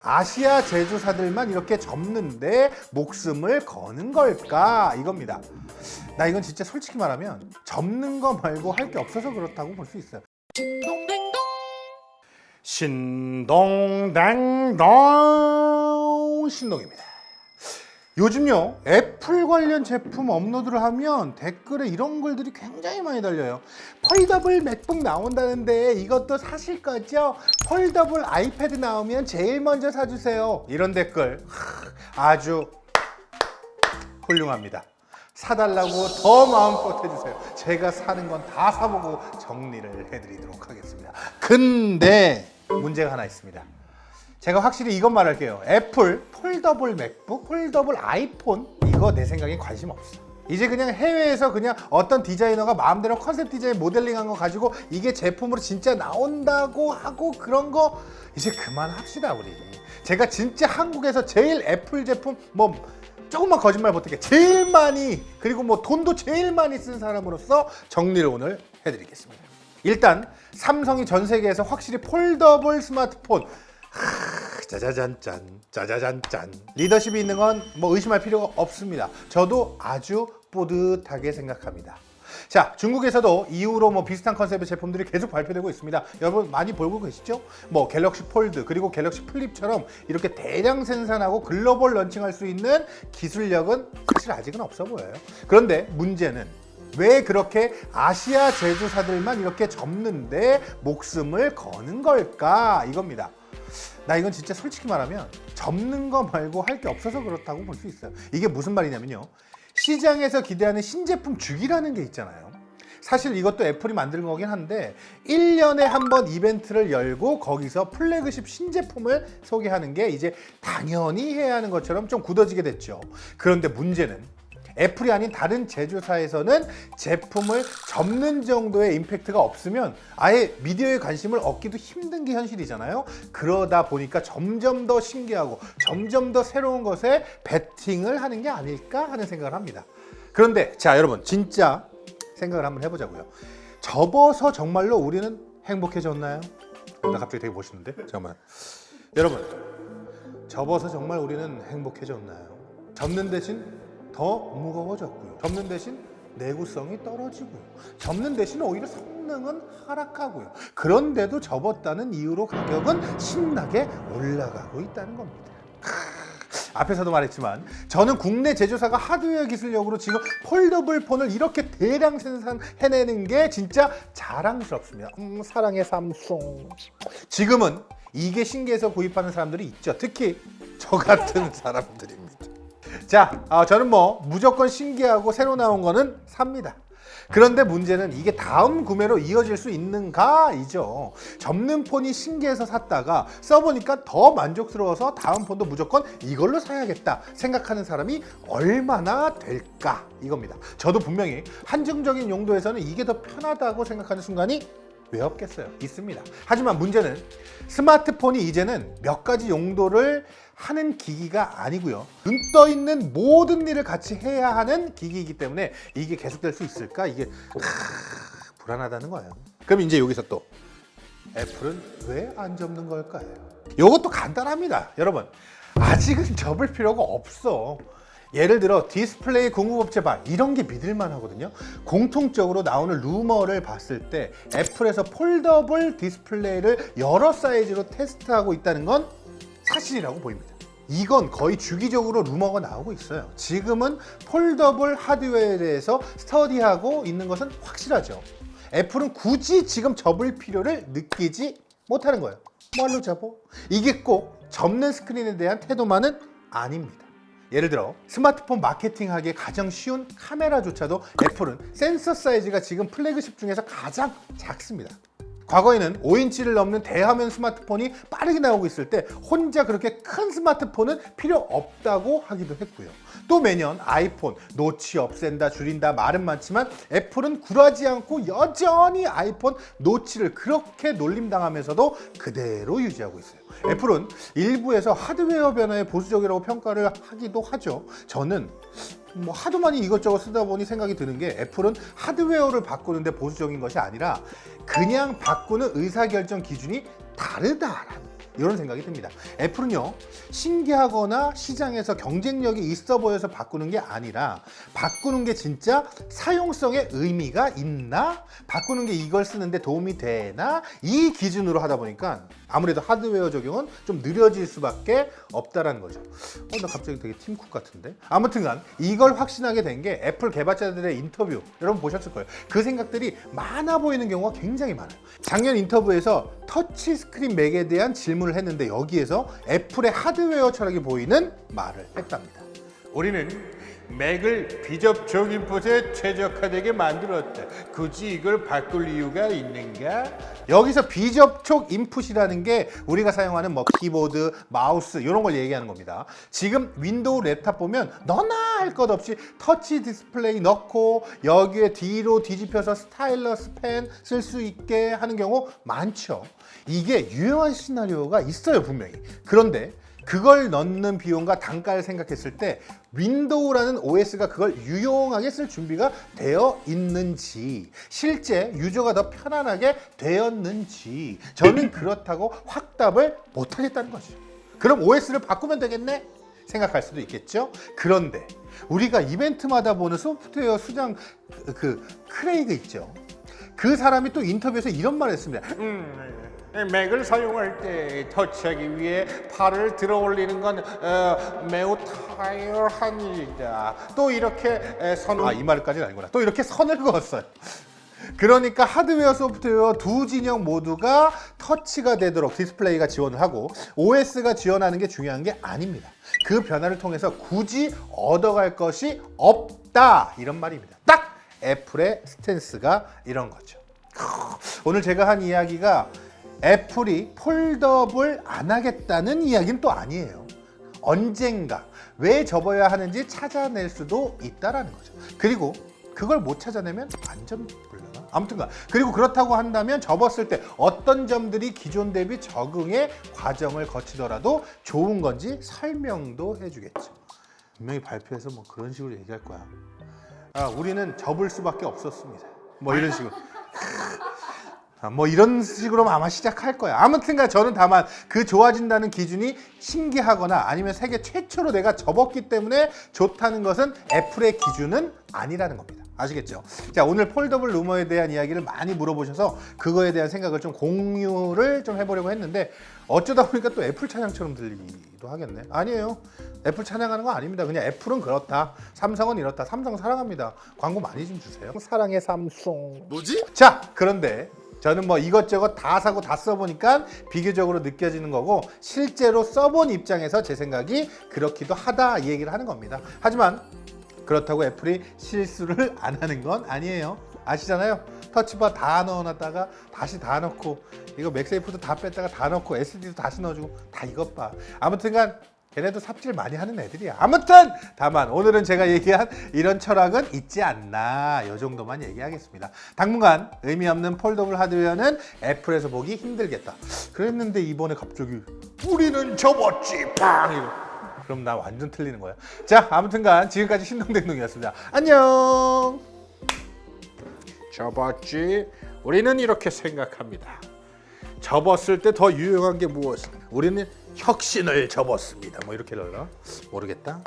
아시아 제조사들만 이렇게 접는데 목숨을 거는 걸까? 이겁니다. 나 이건 진짜 솔직히 말하면 접는 거 말고 할 게 없어서 그렇다고 볼 수 있어요. 신동댕동 신동입니다. 요즘요 애플 관련 제품 업로드를 하면 댓글에 이런 글들이 굉장히 많이 달려요. 폴더블 맥북 나온다는데 이것도 사실 거죠? 폴더블 아이패드 나오면 제일 먼저 사주세요. 이런 댓글 아주 훌륭합니다. 사달라고 더 마음껏 해주세요. 제가 사는 건 다 사보고 정리를 해드리도록 하겠습니다. 근데 문제가 하나 있습니다. 제가 확실히 이것 말할게요. 애플 폴더블 맥북, 폴더블 아이폰 이거 내 생각엔 관심 없어. 이제 그냥 해외에서 그냥 어떤 디자이너가 마음대로 컨셉 디자인 모델링한 거 가지고 이게 제품으로 진짜 나온다고 하고 그런 거 이제 그만합시다 우리. 제가 진짜 한국에서 제일 애플 제품 뭐 조금만 거짓말 못하게 제일 많이 그리고 뭐 돈도 제일 많이 쓴 사람으로서 정리를 오늘 해드리겠습니다. 일단 삼성이 전 세계에서 확실히 폴더블 스마트폰 짜자잔짠 짜자잔짠 리더십이 있는 건 뭐 의심할 필요가 없습니다. 저도 아주 뿌듯하게 생각합니다. 자, 중국에서도 이후로 뭐 비슷한 컨셉의 제품들이 계속 발표되고 있습니다. 여러분 많이 보고 계시죠? 뭐 갤럭시 폴드 그리고 갤럭시 플립처럼 이렇게 대량 생산하고 글로벌 런칭할 수 있는 기술력은 사실 아직은 없어 보여요. 그런데 문제는 왜 그렇게 아시아 제조사들만 이렇게 접는데 목숨을 거는 걸까? 이겁니다. 나 이건 진짜 솔직히 말하면 접는 거 말고 할 게 없어서 그렇다고 볼 수 있어요. 이게 무슨 말이냐면요. 시장에서 기대하는 신제품 주기라는 게 있잖아요. 사실 이것도 애플이 만든 거긴 한데 1년에 한 번 이벤트를 열고 거기서 플래그십 신제품을 소개하는 게 이제 당연히 해야 하는 것처럼 좀 굳어지게 됐죠. 그런데 문제는 애플이 아닌 다른 제조사에서는 제품을 접는 정도의 임팩트가 없으면 아예 미디어에 관심을 얻기도 힘든 게 현실이잖아요. 그러다 보니까 점점 더 신기하고 점점 더 새로운 것에 베팅을 하는 게 아닐까 하는 생각을 합니다. 그런데 자 여러분 진짜 생각을 한번 해보자고요. 접어서 정말로 우리는 행복해졌나요? 나 갑자기 되게 멋있는데? 잠깐만. 여러분 접어서 정말 우리는 행복해졌나요? 접는 대신 더 무거워졌고요. 접는 대신 내구성이 떨어지고요. 접는 대신 오히려 성능은 하락하고요. 그런데도 접었다는 이유로 가격은 신나게 올라가고 있다는 겁니다. 앞에서도 말했지만 저는 국내 제조사가 하드웨어 기술력으로 지금 폴더블 폰을 이렇게 대량 생산해내는 게 진짜 자랑스럽습니다. 사랑해 삼성. 지금은 이게 신기해서 구입하는 사람들이 있죠. 특히 저 같은 사람들입니다. 자, 저는 뭐 무조건 신기하고 새로 나온 거는 삽니다. 그런데 문제는 이게 다음 구매로 이어질 수 있는가 이죠. 접는 폰이 신기해서 샀다가 써보니까 더 만족스러워서 다음 폰도 무조건 이걸로 사야겠다 생각하는 사람이 얼마나 될까 이겁니다. 저도 분명히 한정적인 용도에서는 이게 더 편하다고 생각하는 순간이 왜 없겠어요? 있습니다. 하지만 문제는 스마트폰이 이제는 몇 가지 용도를 하는 기기가 아니고요. 눈 떠 있는 모든 일을 같이 해야 하는 기기이기 때문에 이게 계속될 수 있을까? 이게 불안하다는 거예요. 그럼 이제 여기서 또 애플은 왜 안 접는 걸까요? 이것도 간단합니다. 여러분 아직은 접을 필요가 없어. 예를 들어 디스플레이 공급업체 봐 이런 게 믿을만 하거든요. 공통적으로 나오는 루머를 봤을 때 애플에서 폴더블 디스플레이를 여러 사이즈로 테스트하고 있다는 건 사실이라고 보입니다. 이건 거의 주기적으로 루머가 나오고 있어요. 지금은 폴더블 하드웨어에 대해서 스터디하고 있는 것은 확실하죠. 애플은 굳이 지금 접을 필요를 느끼지 못하는 거예요. 뭘로 접어? 이게 꼭 접는 스크린에 대한 태도만은 아닙니다. 예를 들어 스마트폰 마케팅하기에 가장 쉬운 카메라조차도 애플은 센서 사이즈가 지금 플래그십 중에서 가장 작습니다. 과거에는 5인치를 넘는 대화면 스마트폰이 빠르게 나오고 있을 때 혼자 그렇게 큰 스마트폰은 필요 없다고 하기도 했고요. 또 매년 아이폰, 노치 없앤다, 줄인다 말은 많지만 애플은 굴하지 않고 여전히 아이폰 노치를 그렇게 놀림당하면서도 그대로 유지하고 있어요. 애플은 일부에서 하드웨어 변화에 보수적이라고 평가를 하기도 하죠. 저는 뭐 하도 많이 이것저것 쓰다 보니 생각이 드는 게 애플은 하드웨어를 바꾸는데 보수적인 것이 아니라 그냥 바꾸는 의사결정 기준이 다르다라는 이런 생각이 듭니다. 애플은요, 신기하거나 시장에서 경쟁력이 있어 보여서 바꾸는 게 아니라 바꾸는 게 진짜 사용성에 의미가 있나? 바꾸는 게 이걸 쓰는데 도움이 되나? 이 기준으로 하다 보니까 아무래도 하드웨어 적용은 좀 느려질 수밖에 없다라는 거죠. 나 갑자기 되게 팀쿡 같은데? 아무튼간 이걸 확신하게 된 게 애플 개발자들의 인터뷰, 여러분 보셨을 거예요. 그 생각들이 많아 보이는 경우가 굉장히 많아요. 작년 인터뷰에서 터치 스크린 맥에 대한 질문을 했는데 여기에서 애플의 하드웨어 철학이 보이는 말을 했답니다. 우리는 맥을 비접촉 인풋에 최적화되게 만들었다. 굳이 이걸 바꿀 이유가 있는가? 여기서 비접촉 인풋이라는 게 우리가 사용하는 뭐 키보드, 마우스 이런 걸 얘기하는 겁니다. 지금 윈도우 랩탑 보면 너나 할 것 없이 터치 디스플레이 넣고 여기에 뒤로 뒤집혀서 스타일러스 펜 쓸 수 있게 하는 경우 많죠. 이게 유용한 시나리오가 있어요, 분명히. 그런데 그걸 넣는 비용과 단가를 생각했을 때 윈도우라는 OS가 그걸 유용하게 쓸 준비가 되어 있는지, 실제 유저가 더 편안하게 되었는지 저는 그렇다고 확답을 못하겠다는 거죠. 그럼 OS를 바꾸면 되겠네? 생각할 수도 있겠죠. 그런데 우리가 이벤트마다 보는 소프트웨어 수장 그 크레이그 있죠. 그 사람이 또 인터뷰에서 이런 말을 했습니다. 맥을 사용할 때 터치하기 위해 팔을 들어 올리는 건 매우 타이어한 일이다. 또 이렇게 이 말까지는 아니구나. 또 이렇게 선을 그었어요. 그러니까 하드웨어, 소프트웨어 두 진영 모두가 터치가 되도록 디스플레이가 지원을 하고 OS가 지원하는 게 중요한 게 아닙니다. 그 변화를 통해서 굳이 얻어갈 것이 없다. 이런 말입니다. 딱 애플의 스탠스가 이런 거죠. 오늘 제가 한 이야기가 애플이 폴더블 안 하겠다는 이야기는 또 아니에요. 언젠가 왜 접어야 하는지 찾아낼 수도 있다라는 거죠. 그리고 그걸 못 찾아내면 완전 불러나? 아무튼가 그리고 그렇다고 한다면 접었을 때 어떤 점들이 기존 대비 적응의 과정을 거치더라도 좋은 건지 설명도 해주겠죠. 분명히 발표해서 뭐 그런 식으로 얘기할 거야. 우리는 접을 수밖에 없었습니다. 뭐 이런 식으로. 뭐 이런 식으로 아마 시작할 거야. 아무튼간 저는 다만 그 좋아진다는 기준이 신기하거나 아니면 세계 최초로 내가 접었기 때문에 좋다는 것은 애플의 기준은 아니라는 겁니다. 아시겠죠? 자, 오늘 폴더블 루머에 대한 이야기를 많이 물어보셔서 그거에 대한 생각을 좀 공유를 좀 해보려고 했는데 어쩌다 보니까 또 애플 찬양처럼 들리기도 하겠네. 아니에요. 애플 찬양하는 거 아닙니다. 그냥 애플은 그렇다. 삼성은 이렇다. 삼성 사랑합니다. 광고 많이 좀 주세요. 사랑해 삼성. 뭐지? 자, 그런데 저는 뭐 이것저것 다 사고 다 써보니까 비교적으로 느껴지는 거고 실제로 써본 입장에서 제 생각이 그렇기도 하다 이 얘기를 하는 겁니다. 하지만 그렇다고 애플이 실수를 안 하는 건 아니에요. 아시잖아요. 터치바 다 넣어놨다가 다시 다 넣고 이거 맥세이프도 다 뺐다가 다 넣고 SD도 다시 넣어주고 다 이것 봐. 아무튼간 걔네도 삽질 많이 하는 애들이야. 아무튼 다만 오늘은 제가 얘기한 이런 철학은 있지 않나 이 정도만 얘기하겠습니다. 당분간 의미 없는 폴더블 하드웨어는 애플에서 보기 힘들겠다. 그랬는데 이번에 갑자기 우리는 접었지 빵 이거. 그럼 나 완전 틀리는 거야. 자, 아무튼간 지금까지 신동댕동이었습니다. 안녕. 접었지. 우리는 이렇게 생각합니다. 접었을 때 더 유용한 게 무엇인가? 우리는 혁신을 접었습니다. 뭐 이렇게 넣나? 모르겠다.